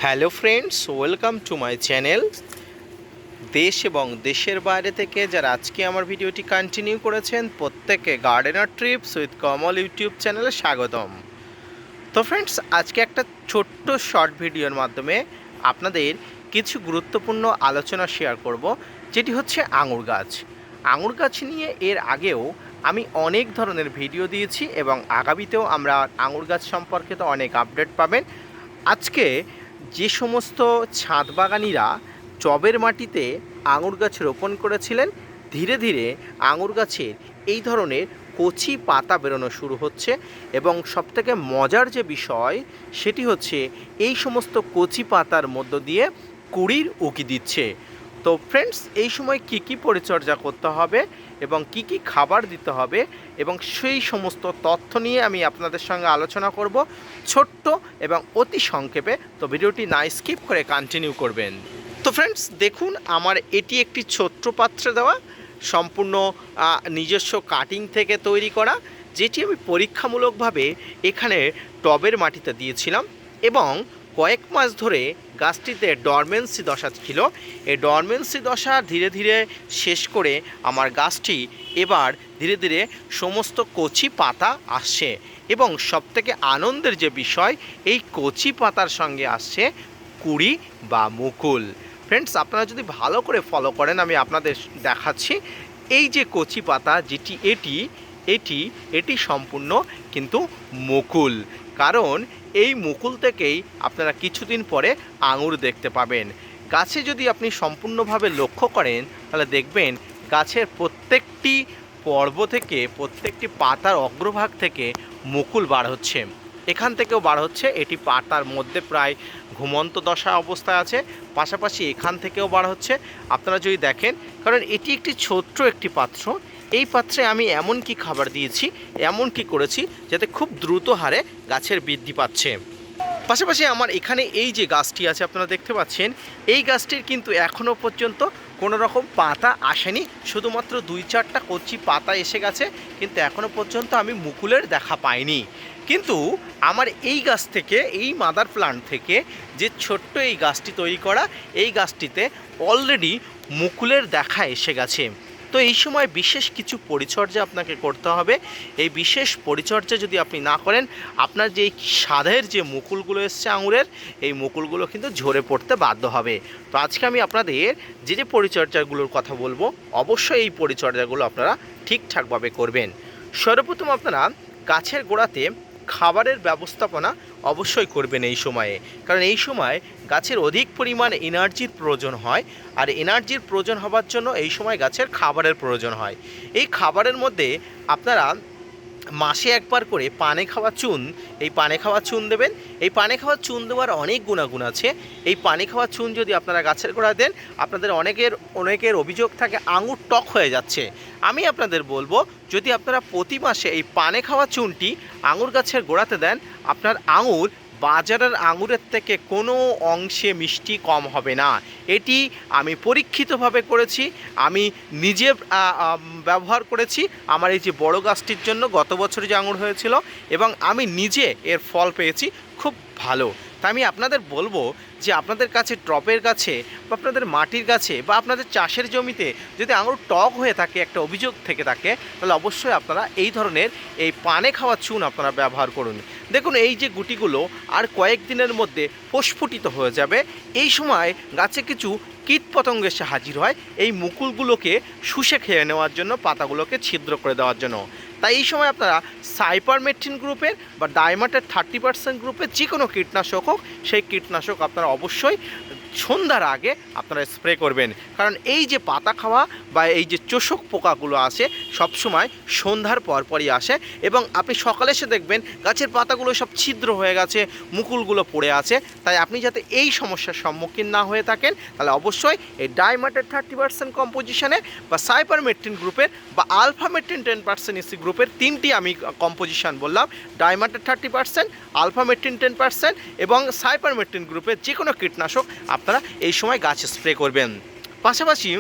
Hello friends, welcome to my channel. দেশ এবং দেশের বাইরে থেকে যারা আজকে আমার ভিডিওটি কন্টিনিউ করেছেন প্রত্যেককে gardener TRIPS with Kamal YouTube চ্যানেলে স্বাগতম। তো ফ্রেন্ডস, আজকে একটা ছোট্ট শর্ট ভিডিওর মাধ্যমে আপনাদের কিছু গুরুত্বপূর্ণ আলোচনা শেয়ার করব, যেটি হচ্ছে আঙুর গাছ। আঙুর গাছ নিয়ে এর আগেও আমি অনেক ধরনের ভিডিও দিয়েছি এবং আগামীতেও আমরা আঙুর গাছ সম্পর্কিত অনেক আপডেট পাবেন। আজকে যে সমস্ত ছাদ বাগানিরা টবের মাটিতে আঙুর গাছ রোপণ করেছিলেন, ধীরে ধীরে আঙুর গাছের এই ধরনের কচি পাতা বেরোনো শুরু হচ্ছে এবং সবথেকে মজার যে বিষয় সেটি হচ্ছে এই সমস্ত কচি পাতার মধ্য দিয়ে কুঁড়ির উকি দিচ্ছে। তো ফ্রেন্ডস, এই সময় কি কি পরিচর্যা করতে হবে এবং কি কি খাবার দিতে হবে এবং সেই সমস্ত তথ্য নিয়ে আমি আপনাদের সঙ্গে আলোচনা করব ছোট্ট এবং অতি সংক্ষেপে। তো ভিডিওটি না স্কিপ করে কন্টিনিউ করবেন। তো ফ্রেন্ডস, দেখুন আমার এটি একটি ছোট্ট পাত্রে দেওয়া সম্পূর্ণ নিজস্ব কাটিং থেকে তৈরি করা, যেটি আমি পরীক্ষামূলকভাবে এখানে টবের মাটিতে দিয়েছিলাম এবং কয়েক মাস ধরে গাছটিতে ডরমেন্সি দশা ছিল। এই ডরমেন্সি দশা ধীরে ধীরে শেষ করে আমার গাছটি এবার ধীরে ধীরে সমস্ত কচি পাতা আসছে এবং সবথেকে আনন্দের যে বিষয়, এই কচি পাতার সঙ্গে আসছে কুঁড়ি বা মুকুল। ফ্রেন্ডস, আপনারা যদি ভালো করে ফলো করেন, আমি আপনাদের দেখাচ্ছি এই যে কচি পাতা যেটি এটি এটি সম্পূর্ণ কিন্তু মুকুল। কারণ এই মুকুল থেকেই আপনারা কিছুদিন পরে আঙুর দেখতে পাবেন। গাছে যদি আপনি সম্পূর্ণভাবে লক্ষ্য করেন তাহলে দেখবেন গাছের প্রত্যেকটি পর্ব থেকে, প্রত্যেকটি পাতার অগ্রভাগ থেকে মুকুল বার হচ্ছে। এখান থেকেও বার হচ্ছে, এটি পাতার মধ্যে প্রায় ঘুমন্ত দশা অবস্থায় আছে, পাশাপাশি এখান থেকেও বার হচ্ছে। আপনারা যদি দেখেন, কারণ এটি একটি ছোট্ট একটি পাত্র, এই পাত্রে আমি এমন কি খাবার দিয়েছি, এমন কি করেছি যাতে খুব দ্রুত হারে গাছের বৃদ্ধি পাচ্ছে। পাশাপাশি আমার এখানে এই যে গাছটি আছে আপনারা দেখতে পাচ্ছেন, এই গাছটির কিন্তু এখনও পর্যন্ত কোনো রকম পাতা আসেনি, শুধুমাত্র 2-4টা কচি পাতা এসে গেছে, কিন্তু এখনও পর্যন্ত আমি মুকুলের দেখা পাইনি। কিন্তু আমার এই গাছ থেকে, এই মাদার প্লান্ট থেকে যে ছোট্ট এই গাছটি তৈরি করা, এই গাছটিতে অলরেডি মুকুলের দেখা এসে গেছে। তো এই সময় বিশেষ কিছু পরিচর্যা আপনাকে করতে হবে। এই বিশেষ পরিচর্যা যদি আপনি না করেন, আপনার যে স্বাদের যে মুকুলগুলো এসছে আঙুরের, এই মুকুলগুলো কিন্তু ঝরে পড়তে বাধ্য হবে। তো আজকে আমি আপনাদের যে যে পরিচর্যাগুলোর কথা বলবো, অবশ্যই এই পরিচর্যাগুলো আপনারা ঠিকঠাকভাবে করবেন। সর্বপ্রথম আপনারা গাছের গোড়াতে খাবারের ব্যবস্থাপনা অবশ্যই করবেন এই সময়ে, কারণ এই সময় গাছের অধিক পরিমাণ এনার্জির প্রয়োজন হয়, আর এনার্জির প্রয়োজন হবার জন্য এই সময় গাছের খাবারের প্রয়োজন হয়। এই খাবারের মধ্যে আপনারা মাসে একবার করে পানে খাওয়া চুন, এই পানে খাওয়া চুন দেবেন। এই পানে খাওয়া চুন দেওয়ার অনেক গুণাগুণ আছে। এই পানে খাওয়া চুন যদি আপনারা গাছের গোড়ায় দেন, আপনাদের অনেকের অভিযোগ থাকে আঙুর টক হয়ে যাচ্ছে। আমি আপনাদের বলবো, যদি আপনারা প্রতি মাসে এই পানে খাওয়া চুনটি আঙুর গাছের গোড়াতে দেন, আপনার আঙুর বাজারের আঙুরের থেকে কোনো অংশে মিষ্টি কম হবে না। এটি আমি পরীক্ষিতভাবে করেছি, আমি নিজে ব্যবহার করেছি। আমার এই যে বড় গাছটির জন্য গত বছর যে আঙুর হয়েছিল, এবং আমি নিজে এর ফল পেয়েছি খুব ভালো। তাই আমি আপনাদের বলবো যে আপনাদের কাছে টবের গাছে বা আপনাদের মাটির গাছে বা আপনাদের চাষের জমিতে যদি আঙুর টক হয়ে থাকে, একটা অভিযোগ থেকে থাকে, তাহলে অবশ্যই আপনারা এই ধরনের এই পানে খাওয়া চুন আপনারা ব্যবহার করুন। দেখুন, এই যে গুটিগুলো আর কয়েকদিনের মধ্যে প্রস্ফুটিত হয়ে যাবে। এই সময় গাছে কিছু কীটপতঙ্গ এসে হাজির হয় এই মুকুলগুলোকে শুষে খেয়ে নেওয়ার জন্য, পাতাগুলোকে ছিদ্র করে দেওয়ার জন্য। তাই এই সময় আপনারা সাইপারমেথ্রিন গ্রুপের বা ডাইমাটের 30% গ্রুপের যে কোনো কীটনাশক হোক, সেই কীটনাশক আপনারা অবশ্যই সন্ধ্যার আগে আপনারা স্প্রে করবেন। কারণ এই যে পাতা খাওয়া বা এই যে চোষক পোকাগুলো আসে সবসময় সন্ধ্যার পরপরই আসে, এবং আপনি সকালে এসে দেখবেন গাছের পাতাগুলো সব ছিদ্র হয়ে গেছে, মুকুলগুলো পড়ে আছে। তাই আপনি যাতে এই সমস্যার সম্মুখীন না হয়ে থাকেন, তাহলে অবশ্যই এই ডাইমাটের 30% কম্পোজিশনে বা সাইপারমেথ্রিন গ্রুপের বা আলফামেথ্রিন 10% ইসি গ্রুপের তিনটি আমি কম্পোজিশন বললাম, ডাইমাটের 30%, আলফামেথ্রিন 10% এবং সাইপারমেথ্রিন গ্রুপের যে কোনো কীটনাশক আপনারা এই সময় গাছে স্প্রে করবেন। পাশাপাশি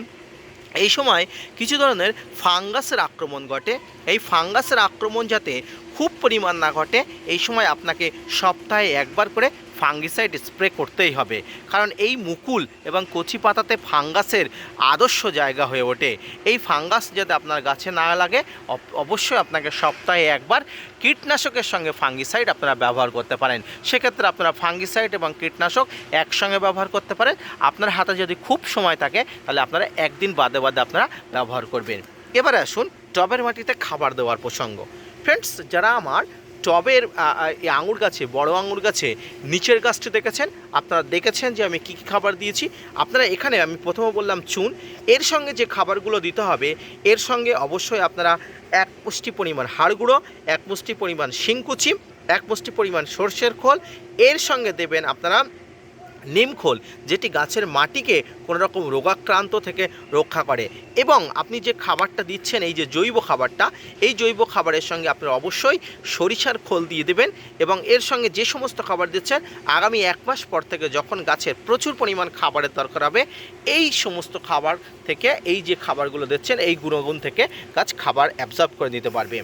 এই সময় কিছু ধরনের ফাঙ্গাসের আক্রমণ ঘটে। এই ফাঙ্গাসের আক্রমণ যাতে খুব পরিমাণ না ঘটে, এই সময় আপনাকে সপ্তাহে একবার করে ফাঙ্গিসাইড স্প্রে করতেই হবে, কারণ এই মুকুল এবং কচি পাতাতে ফাঙ্গাসের আদর্শ জায়গা হয়ে ওঠে। এই ফাঙ্গাস যাতে আপনার গাছে না লাগে অবশ্যই আপনাকে সপ্তাহে একবার কীটনাশকের সঙ্গে ফাঙ্গিসাইড আপনারা ব্যবহার করতে পারেন। সেক্ষেত্রে আপনারা ফাঙ্গিসাইড এবং কীটনাশক একসঙ্গে ব্যবহার করতে পারেন। আপনার হাতে যদি খুব সময় থাকে তাহলে আপনারা একদিন বাদে বাদে আপনারা ব্যবহার করবেন। এবারে আসুন টবের মাটিতে খাবার দেওয়ার প্রসঙ্গ। ফ্রেন্ডস, যারা আমার টবের এই আঙুর গাছে, বড় আঙুর গাছে নিচের গাছটি দেখেছেন, আপনারা দেখেছেন যে আমি কী কী খাবার দিয়েছি। আপনারা এখানে আমি প্রথমে বললাম চুন, এর সঙ্গে যে খাবারগুলো দিতে হবে এর সঙ্গে অবশ্যই আপনারা 1 মুষ্টি পরিমাণ হাড় গুঁড়ো, 1 মুষ্টি পরিমাণ শিংকুচি, 1 মুষ্টি পরিমাণ সর্ষের খোল, এর সঙ্গে দেবেন আপনারা নিমখোল, যেটি গাছের মাটিকে কোনো রকম রোগাক্রান্ত থেকে রক্ষা করে। এবং আপনি যে খাবারটা দিচ্ছেন, এই যে জৈব খাবারটা, এই জৈব খাবারের সঙ্গে আপনারা অবশ্যই সরিষার খোল দিয়ে দেবেন। এবং এর সঙ্গে যে সমস্ত খাবার দিচ্ছেন, আগামী 1 মাস পর থেকে যখন গাছের প্রচুর পরিমাণ খাবারের দরকার হবে, এই সমস্ত খাবার থেকে, এই যে খাবারগুলো দিচ্ছেন এই গুণগুণ থেকে গাছ খাবার অ্যাবজর্ব করে নিতে পারবে।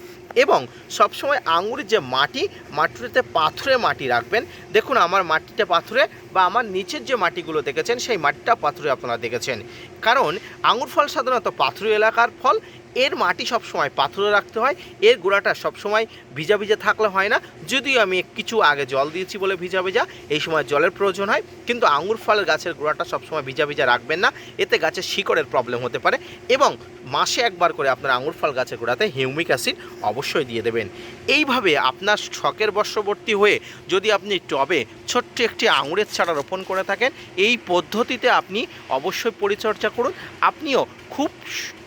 এবং সবসময় আঙুরের যে মাটিতে পাথুরে মাটি রাখবেন। দেখুন আমার মাটিটা পাথুরে, বা আমার নিচের যে মাটিগুলো দেখেছেন সেই মাটিটা পাথুরে আপনারা দেখেছেন, কারণ আঙুর ফল সাধারণত পাথুরে এলাকার ফল। এর মাটি সবসময় পাথুরে রাখতে হয়, এর গোড়াটা সবসময় ভিজা ভিজা থাকলে হয় না। যদিও আমি কিছু আগে জল দিয়েছি বলে ভিজা ভিজা, এই সময় জলের প্রয়োজন হয়, কিন্তু আঙুর ফলের গাছের গোড়াটা সবসময় ভিজা ভিজা রাখবেন না, এতে গাছের শিকড়ের প্রবলেম হতে পারে। এবং মাসে একবার করে আপনার আঙুর ফল গাছের গোড়াতে হিউমিক অ্যাসিড অবশ্যই দিয়ে দেবেন। এইভাবে আপনার শখের বশবর্তী হয়ে যদি আপনি টবে ছোট্ট একটি আঙুরের চারা রোপণ করে থাকেন, এই পদ্ধতিতে আপনি অবশ্যই পরিচর্যা করুন, আপনিও খুব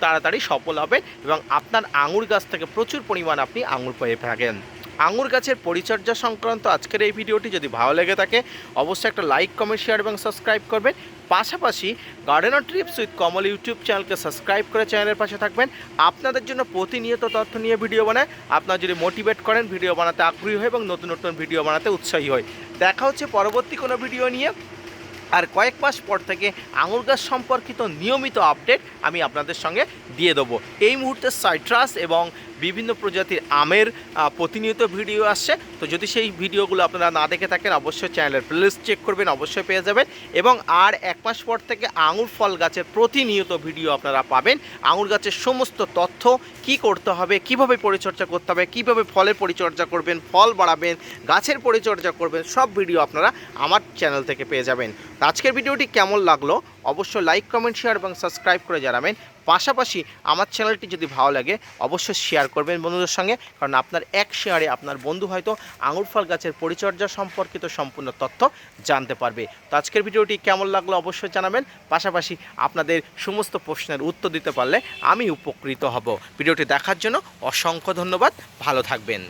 তাড়াতাড়ি সফল হবেন এবং আপনার আঙুর গাছ থেকে প্রচুর পরিমাণ আপনি আঙুর পেয়ে থাকেন। আঙুর গাছের পরিচর্যা সংক্রান্ত আজকের এই ভিডিওটি যদি ভালো লেগে থাকে অবশ্যই একটা লাইক, কমেন্ট, শেয়ার এবং সাবস্ক্রাইব করবেন। পাশাপাশি gardener TRIPS with Kamal YouTube চ্যানেলকে সাবস্ক্রাইব করে চ্যানেলের পাশে থাকবেন। আপনাদের জন্য প্রতিনিয়ত তথ্য নিয়ে ভিডিও বানায়। আপনারা যদি মোটিভেট করেন, ভিডিও বানাতে আগ্রহী হয় এবং নতুন নতুন ভিডিও বানাতে উৎসাহী হয়। দেখা হচ্ছে পরবর্তী কোনো ভিডিও নিয়ে। আর কয়েক মাস পর থেকে আঙুর গাছ সম্পর্কিত নিয়মিত আপডেট আমি আপনাদের সঙ্গে দিয়ে দেবো। এই মুহূর্তে সাইট্রাস এবং বিভিন্ন প্রজাতির আমের প্রতিনিয়ত ভিডিও আসছে, তো যদি সেই ভিডিওগুলো আপনারা না দেখে থাকেন অবশ্যই চ্যানেলের প্লেলিস্ট চেক করবেন, অবশ্যই পেয়ে যাবেন। এবং আর 1 মাস পর থেকে আঙুর ফল গাছের প্রতিনিয়ত ভিডিও আপনারা পাবেন। আঙুর গাছের সমস্ত তথ্য, কি করতে হবে, কিভাবে পরিচর্যা করতে হবে, কিভাবে ফলের পরিচর্যা করবেন, ফল বাড়াবেন, গাছের পরিচর্যা করবেন, সব ভিডিও আপনারা আমার চ্যানেল থেকে পেয়ে যাবেন। আজকের ভিডিওটি কেমন লাগলো অবশ্যই লাইক, কমেন্ট, শেয়ার এবং সাবস্ক্রাইব করে জানাবেন। পাশাপাশি আমার চ্যানেলটি যদি ভালো লাগে অবশ্যই শেয়ার করবেন বন্ধুদের সঙ্গে, কারণ আপনার এক শেয়ারে আপনার বন্ধু হয়তো আঙুর ফল গাছের পরিচর্যা সম্পর্কিত সম্পূর্ণ তথ্য জানতে পারবে। তো আজকের ভিডিওটি কেমন লাগলো অবশ্যই জানাবেন। পাশাপাশি আপনাদের সমস্ত প্রশ্নের উত্তর দিতে পারলে আমি উপকৃত হব। ভিডিওটি দেখার জন্য অসংখ্য ধন্যবাদ। ভালো থাকবেন।